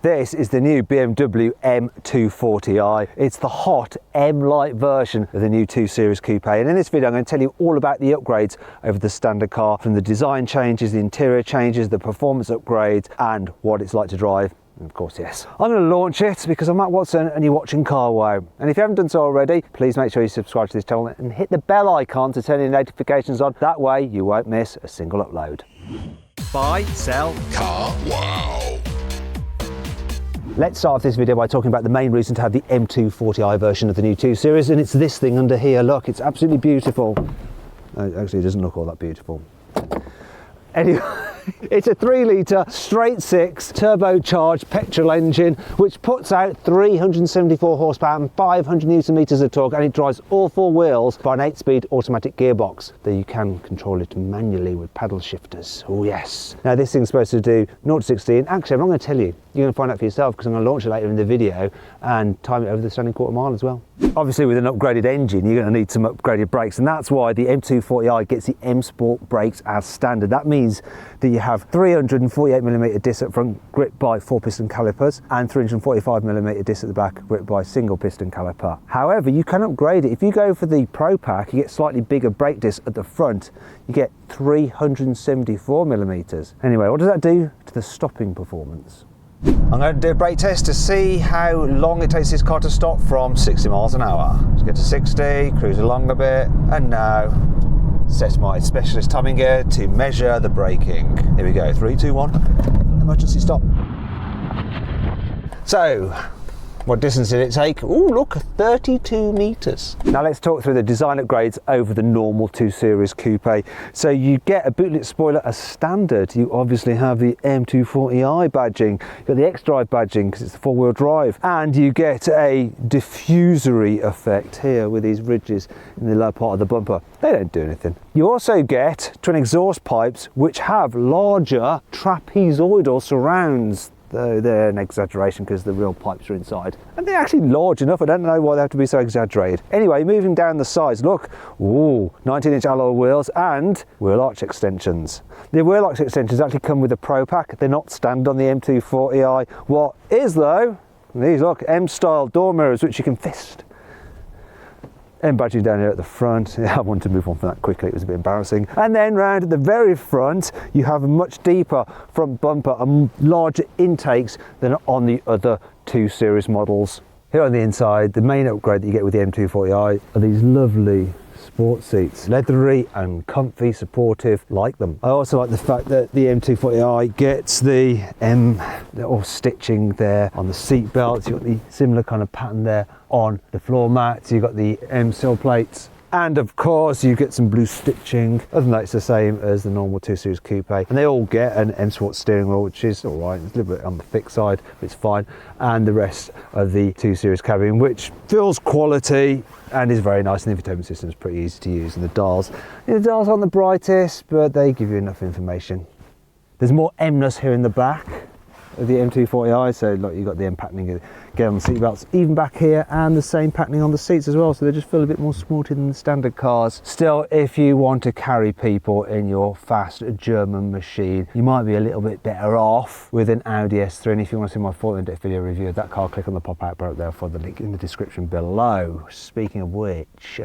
This is the new BMW M240i. It's the hot M-Lite version of the new 2 Series Coupe. And in this video, I'm going to tell you all about the upgrades over the standard car, from the design changes, the interior changes, the performance upgrades, and what it's like to drive. And of course, yes, I'm going to launch it because I'm Matt Watson and you're watching Carwow. And if you haven't done so already, please make sure you subscribe to this channel and hit the bell icon to turn your notifications on. That way you won't miss a single upload. Buy, sell, Carwow. Let's start off this video by talking about the main reason to have the M240i version of the new 2 Series, and it's this thing under here. Look, it's absolutely beautiful. Actually, it doesn't look all that beautiful. Anyway, it's a 3-litre straight 6 turbocharged petrol engine which puts out 374 horsepower and 500 newton meters of torque, and it drives all 4 wheels by an 8-speed automatic gearbox, though you can control it manually with paddle shifters. Oh yes. Now this thing's supposed to do 0 to 60, and actually I'm not going to tell you. You're going to find out for yourself because I'm going to launch it later in the video and time it over the standing quarter mile as well. Obviously with an upgraded engine you're going to need some upgraded brakes, and that's why the M240i gets the M Sport brakes as standard. That means that you have 348mm disc up front gripped by 4-piston calipers and 345mm disc at the back gripped by single piston caliper. However, you can upgrade it. If you go for the Pro Pack, you get slightly bigger brake disc at the front. You get 374mm. Anyway, what does that do to the stopping performance? I'm going to do a brake test to see how long it takes this car to stop from 60 miles an hour. Let's get to 60, cruise along a bit, and now set my specialist timing gear to measure the braking. Here we go, 3, 2, 1, emergency stop. So, what distance did it take? Oh, look, 32 meters. Now let's talk through the design upgrades over the normal 2 Series Coupe. So you get a bootlit spoiler as standard. You obviously have the M240i badging. You've got the X-Drive badging because it's the 4-wheel drive. And you get a diffusory effect here with these ridges in the lower part of the bumper. They don't do anything. You also get twin exhaust pipes which have larger trapezoidal surrounds. Though they're an exaggeration because the real pipes are inside. And they're actually large enough. I don't know why they have to be so exaggerated. Anyway, moving down the sides, look, ooh, 19-inch alloy wheels and wheel arch extensions. The wheel arch extensions actually come with a Pro Pack. They're not standard on the M240i. What is though, these look, M-style door mirrors which you can fist. M badging down here at the front. I wanted to move on from that quickly, it was a bit embarrassing. And then round at the very front, you have a much deeper front bumper and larger intakes than on the other 2 Series models. Here on the inside, the main upgrade that you get with the M240i are these lovely sports seats. Leathery and comfy, supportive, like them. I also like the fact that the M240i gets the little stitching there on the seat belts. You've got the similar kind of pattern there on the floor mats. You've got the M sill plates. And of course you get some blue stitching. Other than that, it's the same as the normal 2 Series Coupe. And they all get an M Sport steering wheel, which is all right. It's a little bit on the thick side, but it's fine. And the rest of the 2 Series cabin, which feels quality and is very nice. And the infotainment system is pretty easy to use. And the dials aren't the brightest, but they give you enough information. There's more M-ness here in the back of the M240i, so look, you've got the M patterning again on the seat belts, even back here, and the same patterning on the seats as well, so they just feel a bit more sporty than the standard cars. Still, if you want to carry people in your fast German machine, you might be a little bit better off with an Audi S3, and if you want to see my full in-depth video review of that car, click on the pop-out bar up there for the link in the description below. Speaking of which,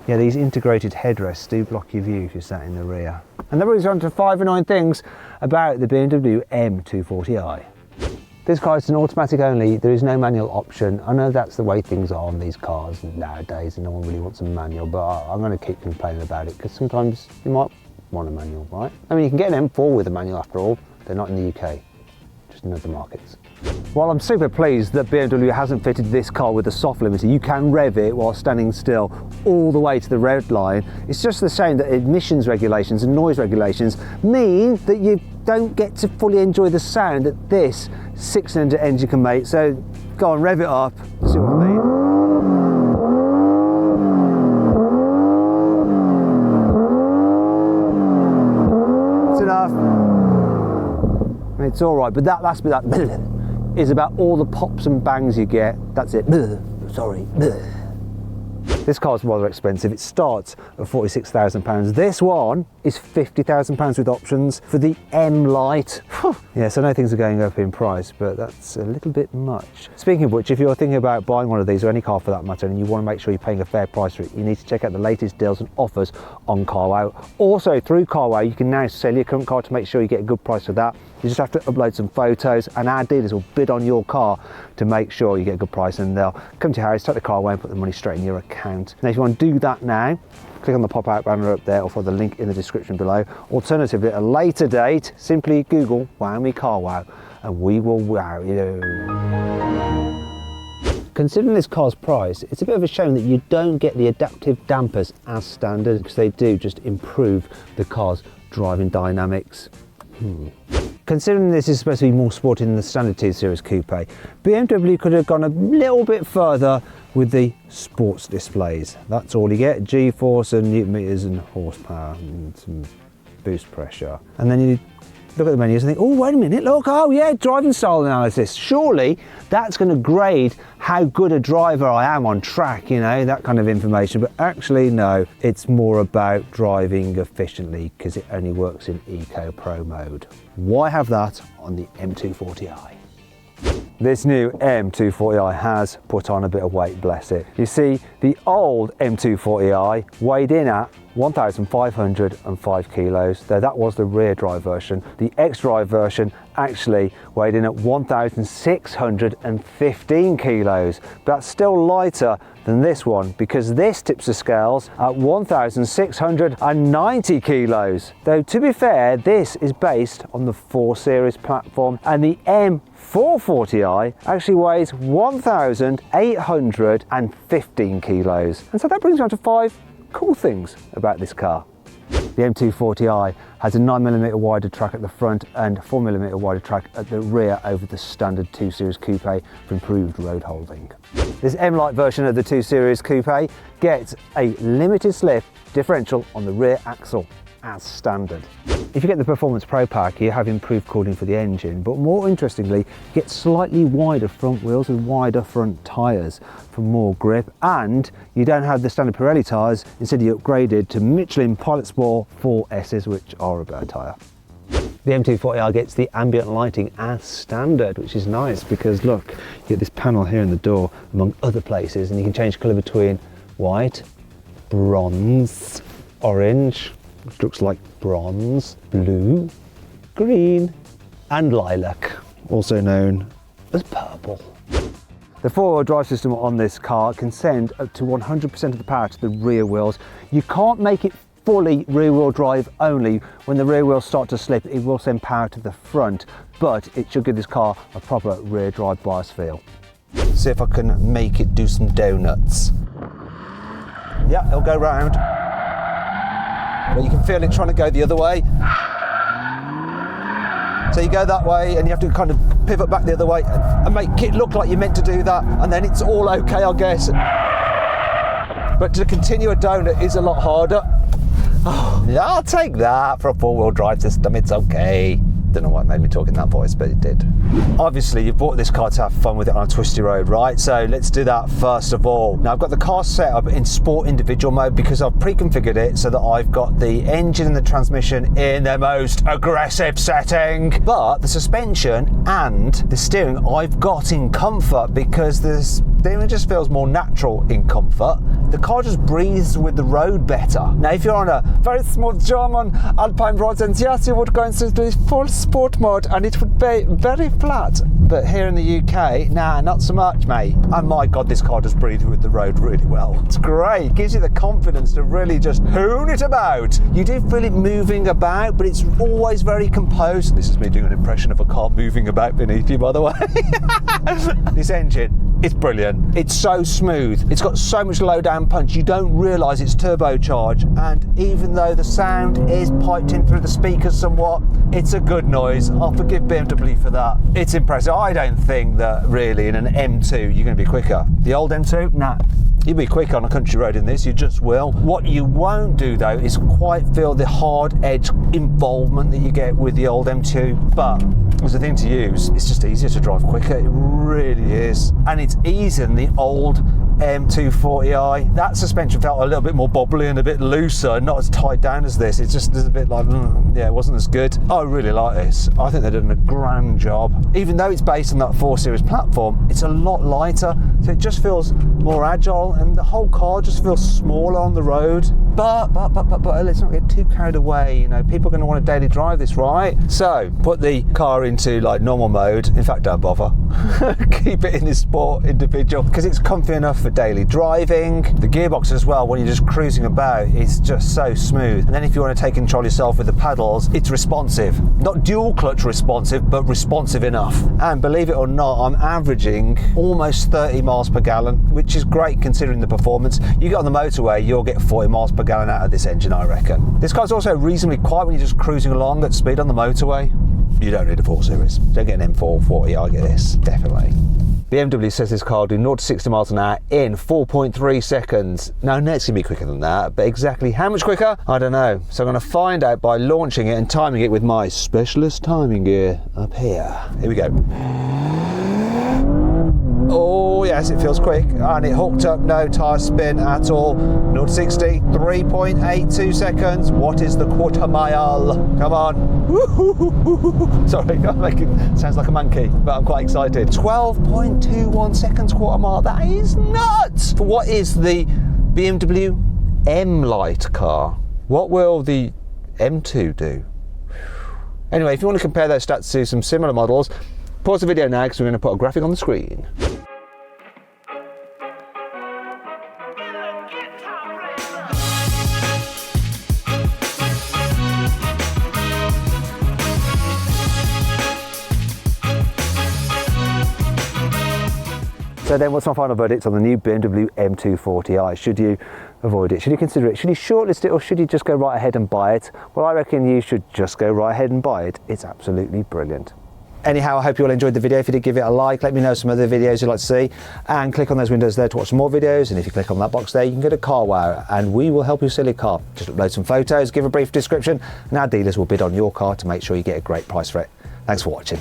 yeah, these integrated headrests do block your view if you're sat in the rear. And that brings on to 5 annoying things about the BMW M240i. This car is an automatic only, there is no manual option. I know that's the way things are on these cars nowadays and no one really wants a manual, but I'm going to keep complaining about it because sometimes you might want a manual, right? I mean, you can get an M4 with a manual after all. They're not in the UK, just in other markets. While I'm super pleased that BMW hasn't fitted this car with a soft limiter, you can rev it while standing still all the way to the red line. It's just the shame that emissions regulations and noise regulations mean that you don't get to fully enjoy the sound that this 6-cylinder engine can make. So go on, rev it up, see what I mean. It's enough. I mean, it's all right, but that last bit, that is about all the pops and bangs you get. That's it. Sorry. This car's rather expensive. It starts at £46,000. This one is £50,000 with options for the M Lite. Yes, I know things are going up in price, but that's a little bit much. Speaking of which, if you're thinking about buying one of these, or any car for that matter, and you want to make sure you're paying a fair price for it, you need to check out the latest deals and offers on Carwow. Also, through Carwow, you can now sell your current car to make sure you get a good price for that. You just have to upload some photos, and our dealers will bid on your car to make sure you get a good price, and they'll come to your house, take the car away and put the money straight in your account. Now, if you want to do that now, click on the pop-out banner up there or follow the link in the description below. Alternatively, at a later date, simply Google Wow Me Carwow and we will wow you. Considering this car's price, it's a bit of a shame that you don't get the adaptive dampers as standard, because they do just improve the car's driving dynamics. Considering this is supposed to be more sporty than the standard 2 Series Coupe, BMW could have gone a little bit further with the sports displays. That's all you get, G-force and Newton meters and horsepower and some boost pressure. And then you look at the menus and think, oh, wait a minute, look, oh yeah, driving style analysis. Surely that's going to grade how good a driver I am on track, you know, that kind of information. But actually, no, it's more about driving efficiently, because it only works in Eco Pro mode. Why have that on the M240i? This new M240i has put on a bit of weight, bless it. You see, the old M240i weighed in at 1,505 kilos, though that was the rear drive version. The X-Drive version actually weighed in at 1,615 kilos. But that's still lighter than this one, because this tips the scales at 1,690 kilos. Though to be fair, this is based on the 4 Series platform, and the M440i actually weighs 1,815 kilos. And so that brings me on to 5 cool things about this car. The M240i has a 9mm wider track at the front and 4mm wider track at the rear over the standard 2 Series Coupe for improved road holding. This M-Lite version of the 2 Series Coupe gets a limited slip differential on the rear axle as standard. If you get the Performance Pro pack, you have improved cooling for the engine, but more interestingly, you get slightly wider front wheels and wider front tyres for more grip, and you don't have the standard Pirelli tyres. Instead, you upgraded to Michelin Pilot Sport 4S's, which are a better tyre. The M240i gets the ambient lighting as standard, which is nice, because look, you get this panel here in the door among other places, and you can change colour between white, bronze, orange, which looks like bronze, blue, green, and lilac, also known as purple. The 4-wheel drive system on this car can send up to 100% of the power to the rear wheels. You can't make it fully rear-wheel drive only. When the rear wheels start to slip, it will send power to the front, but it should give this car a proper rear drive bias feel. See if I can make it do some donuts. Yeah, it'll go round. But you can feel it trying to go the other way. So you go that way and you have to kind of pivot back the other way and make it look like you're meant to do that, and then it's all okay, I guess. But to continue a donut is a lot harder. Oh, yeah, I'll take that for a 4-wheel drive system, it's okay. Don't know why it made me talk in that voice, but it did. Obviously, you bought this car to have fun with it on a twisty road, right? So let's do that first of all. Now, I've got the car set up in Sport Individual mode because I've pre-configured it so that I've got the engine and the transmission in their most aggressive setting. But the suspension and the steering I've got in Comfort, because the steering just feels more natural in Comfort. The car just breathes with the road better. Now, if you're on a very smooth German Alpine road, then yes, you would go into the full sport mode and it would be very flat. But here in the UK, nah, not so much, mate. And my God, this car just breathes with the road really well. It's great. It gives you the confidence to really just hoon it about. You do feel it moving about, but it's always very composed. This is me doing an impression of a car moving about beneath you, by the way. This engine, it's brilliant. It's so smooth. It's got so much low down punch. You don't realise it's turbocharged. And even though the sound is piped in through the speakers somewhat, it's a good noise. I'll forgive BMW for that. It's impressive. I don't think that really in an M2 you're going to be quicker. The old M2, nah. You'll be quick on a country road in this, you just will. What you won't do though is quite feel the hard edge involvement that you get with the old M2, but as a thing to use, it's just easier to drive quicker, it really is. And it's easier than the old M240i. That suspension felt a little bit more bobbly and a bit looser, not as tied down as this. It's just a bit like, yeah, it wasn't as good. I really like this. I think they've done a grand job. Even though it's based on that 4 Series platform, it's a lot lighter, so it just feels more agile, and the whole car just feels smaller on the road. But let's not get too carried away. You know, people are going to want to daily drive this, right? So put the car into like normal mode. In fact, don't bother. Keep it in this sport individual because it's comfy enough for daily driving. The gearbox as well, when you're just cruising about, is just so smooth. And then if you want to take control yourself with the pedals, it's responsive. Not dual clutch responsive, but responsive enough. And believe it or not, I'm averaging almost 30 miles per gallon, which is great considering the performance. You get on the motorway, you'll get 40 miles per gallon out of this engine, I reckon. This car's also reasonably quiet when you're just cruising along at speed on the motorway. You don't need a 4 Series. Don't get an M440, I get this, definitely. BMW says this car will do 0 to 60 miles an hour in 4.3 seconds. Now, it's going to be quicker than that, but exactly how much quicker, I don't know. So I'm going to find out by launching it and timing it with my specialist timing gear up here. Here we go. Oh yes, it feels quick, and it hooked up, no tyre spin at all. 0 to 60, 3.82 seconds. What is the quarter mile? Come on. Sorry, I'm making, sounds like a monkey, but I'm quite excited. 12.21 seconds quarter mile. That is nuts. For what is the BMW M-Lite car? What will the M2 do? Anyway, if you want to compare those stats to some similar models, pause the video now because we're going to put a graphic on the screen. So then what's my final verdict on the new BMW M240i? Should you avoid it? Should you consider it? Should you shortlist it, or should you just go right ahead and buy it? Well, I reckon you should just go right ahead and buy it. It's absolutely brilliant. Anyhow, I hope you all enjoyed the video. If you did, give it a like. Let me know some other videos you'd like to see, and click on those windows there to watch some more videos. And if you click on that box there, you can go to Carwow and we will help you sell your car. Just upload some photos, give a brief description, and our dealers will bid on your car to make sure you get a great price for it. Thanks for watching.